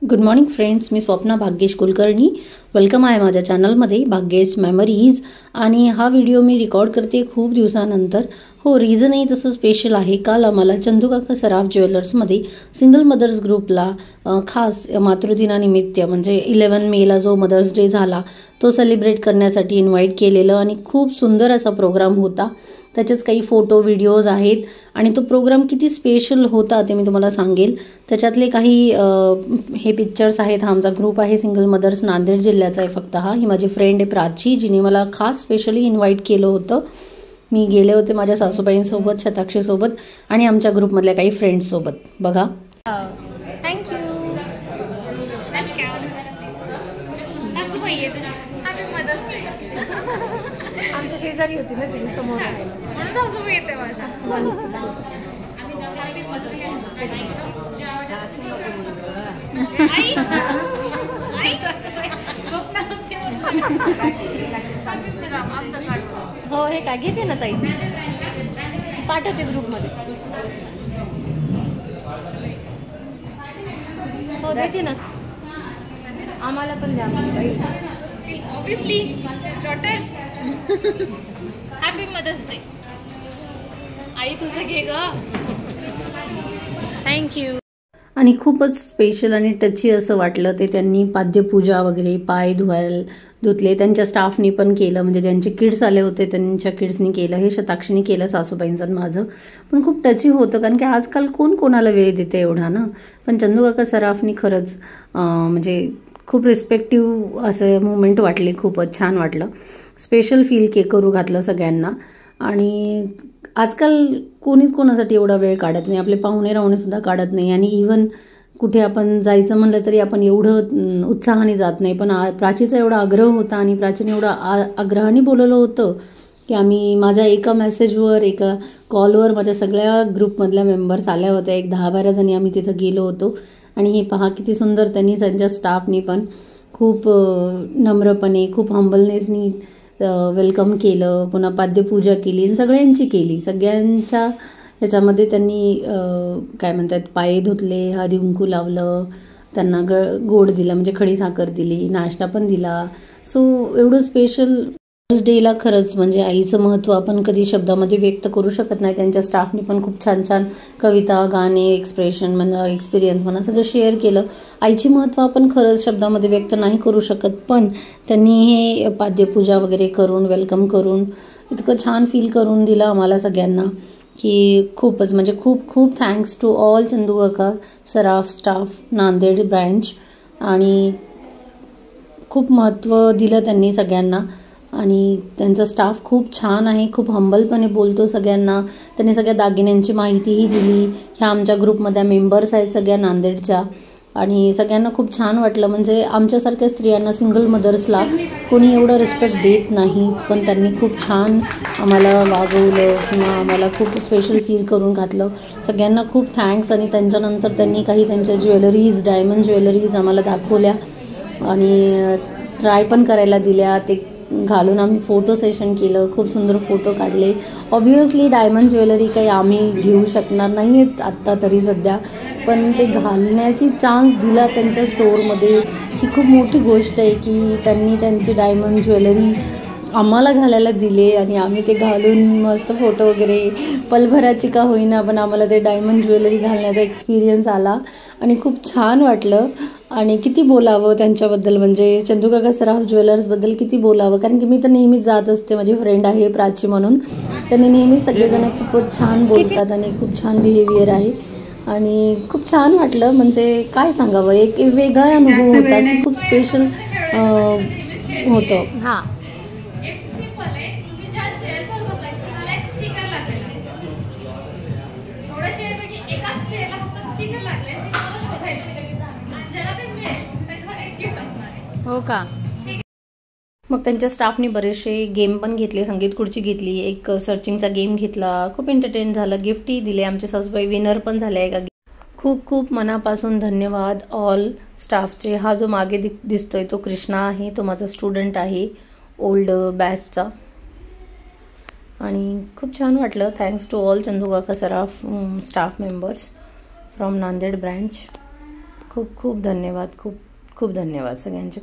Good morning friends, मी Swapna Bhagyesh Kulkarni. Welcome आहे माझ्या चॅनलमध्ये भाग्येश मेमरीज. आणि हा व्हिडिओ मी रेकॉर्ड करते खूप दिवसानंतर. हो, रिझनही तसं स्पेशल आहे. काल आम्हाला चंदूकाका सराफ ज्वेलर्समध्ये सिंगल मदर्स ग्रुपला खास मातृदिनानिमित्त म्हणजे 11 मेला जो मदर्स डे झाला तो सेलिब्रेट करण्यासाठी इन्व्हाइट केलेलं आणि खूप सुंदर असा प्रोग्राम होता. त्याचेच काही फोटो व्हिडिओज आहेत आणि तो प्रोग्राम किती स्पेशल होता ते मी तुम्हाला सांगेल. त्याच्यातले काही हे पिक्चर्स आहेत. हा आमचा ग्रुप आहे सिंगल मदर्स, नांदेड जिल्ह्याचा आहे फक्त हा. ही माझी फ्रेंड आहे प्राची, जिने मला खास स्पेशली इन्व्हाइट केलं होतं. मी गेले होते माझ्या सासूबाईंसोबत, शताक्षीसोबत आणि आमच्या ग्रुपमधल्या काही फ्रेंड्ससोबत. बघा. थँक्यू. आमच्या शेजारी होती ना ती समोर, म्हणून सासूबाई येते माझ्या. हो, हे काय घेते ना ताई, पाठवते ग्रुपमध्ये. हो, देते ना, आम्हाला पण द्या. Obviously daughter. Happy mother's day. आई तुझं घे ग. थँक्यू. आणि खूपच स्पेशल आणि टची असं वाटलं ते. त्यांनी पाद्यपूजा वगैरे, पाय धुतले. त्यांच्या स्टाफनी पण केलं, म्हणजे ज्यांचे किड्स आले होते त्यांच्या किड्सनी केलं. हे शताक्षीनी केलं, सासूबाईंचं आणि माझं. पण खूप टची होतं, कारण की आजकाल कोण कोणाला वेळ देते एवढा ना. पण चंदूकाका सराफनी खरंच म्हणजे खूप रिस्पेक्टिव्ह असं मुवमेंट वाटले. खूपच छान वाटलं. स्पेशल फील करू घातलं सगळ्यांना. आणि आजकाल कोणीच कोणासाठी एवढा वेळ काढत नाही. आपले पाहुणे राहुणेसुद्धा काढत नाही. आणि इवन कुठे आपण जायचं म्हणलं तरी आपण एवढं उत्साहाने जात नाही. पण प्राचीचा एवढा आग्रह होता आणि प्राचीने एवढा आग्रहाने बोलवलं होतं की आम्ही, माझ्या एका मेसेजवर, एका कॉलवर माझ्या सगळ्या ग्रुपमधल्या मेंबर्स आल्या होत्या. एक 10-12 जणी आम्ही तिथं गेलो होतो. आणि हे पहा किती सुंदर त्यांनी, त्यांच्या स्टाफनी पण खूप नम्रपणे, खूप हंबलनेसनी वेलकम केलं. पुन्हा पाद्यपूजा केली, सगळ्यांची केली. सगळ्यांच्या ह्याच्यामध्ये त्यांनी काय म्हणतात, पाय धुतले, हळदी कुंकू लावलं, त्यांना गोड दिला म्हणजे खडीसाखर दिली, नाश्ता पण दिला. सो एवढं स्पेशल मदर्स डेला खरंच म्हणजे आईचं महत्त्व आपण कधी शब्दामध्ये व्यक्त करू शकत नाही. त्यांच्या स्टाफनी पण खूप छान छान कविता, गाणे, एक्सप्रेशन म्हणा, एक्सपिरियन्स म्हणा, सगळं शेअर केलं. आईची महत्त्व आपण खरंच शब्दामध्ये व्यक्त नाही करू शकत. पण त्यांनी हे पाद्यपूजा वगैरे करून, वेलकम करून इतकं छान फील करून दिलं आम्हाला सगळ्यांना की खूपच म्हणजे खूप खूप thanks to all Chandukaka Saraf staff, Nanded branch. आणि खूप महत्त्व दिलं त्यांनी सगळ्यांना. आणि त्यांचा स्टाफ खूप छान आहे, खूप हंबलपणे बोलतो सगळ्यांना. त्यांनी सगळ्या दागिन्यांची माहितीही दिली. ह्या आमच्या ग्रुपमधल्या मेंबर्स आहेत सगळ्या नांदेडच्या. आणि सगळ्यांना खूप छान वाटलं. म्हणजे आमच्यासारख्या स्त्रियांना, सिंगल मदर्सला कोणी एवढं रिस्पेक्ट देत नाही. पण त्यांनी खूप छान आम्हाला वागवलं किंवा आम्हाला खूप स्पेशल फील करून घातलं. सगळ्यांना खूप थँक्स. आणि त्यांच्यानंतर त्यांनी काही त्यांच्या ज्वेलरीज, डायमंड ज्वेलरीज आम्हाला दाखवल्या आणि ट्राय पण करायला दिल्या. ते घालून आम्ही फोटो सेशन केलं, खूप सुंदर फोटो काढले. ऑब्व्हियसली डायमंड ज्वेलरी काही आम्ही घेऊ शकणार नाही आहेत आत्ता तरी सध्या, पण ते घालण्याची चान्स दिला त्यांच्या स्टोअरमध्ये ही खूप मोठी गोष्ट आहे की त्यांनी त्यांची डायमंड ज्वेलरी आम्हाला घालायला दिले आणि आम्ही ते घालून मस्त फोटो वगैरे, पलभराची का होईना पण आम्हाला ते डायमंड ज्वेलरी घालण्याचा एक्सपिरियन्स आला आणि खूप छान वाटलं. आणि किती बोलावं त्यांच्याबद्दल, म्हणजे चंदूकाका सराफ ज्वेलर्सबद्दल किती बोलावं, कारण की मी तर नेहमीच जात असते. माझी फ्रेंड आहे प्राची म्हणून, त्यांनी नेहमीच सगळेजण खूपच छान बोलतात आणि खूप छान बिहेवियर आहे. आणि खूप छान वाटलं, म्हणजे काय सांगावं, एक वेगळा अनुभव होता की खूप स्पेशल होतं. हां, हो का. मग त्यांच्या स्टाफने बरेचसे गेम पण घेतले, संगीत खुर्ची घेतली, एक सर्चिंगचा गेम घेतला, खूप एंटरटेन झालं. गिफ्टही दिले. आमचे सासूबाई विनर पण झाले एका. खूप खूप मनापासून धन्यवाद ऑल स्टाफचे. हा जो मागे दिसतोय तो कृष्णा आहे, तो माझा स्टुडंट आहे ओल्ड बॅचचा. आणि खूप छान वाटलं. Thanks to all Chandukaka Saraf staff members from Nanded branch. खूप खूप धन्यवाद, खूप खूप धन्यवाद सगळ्यांचे.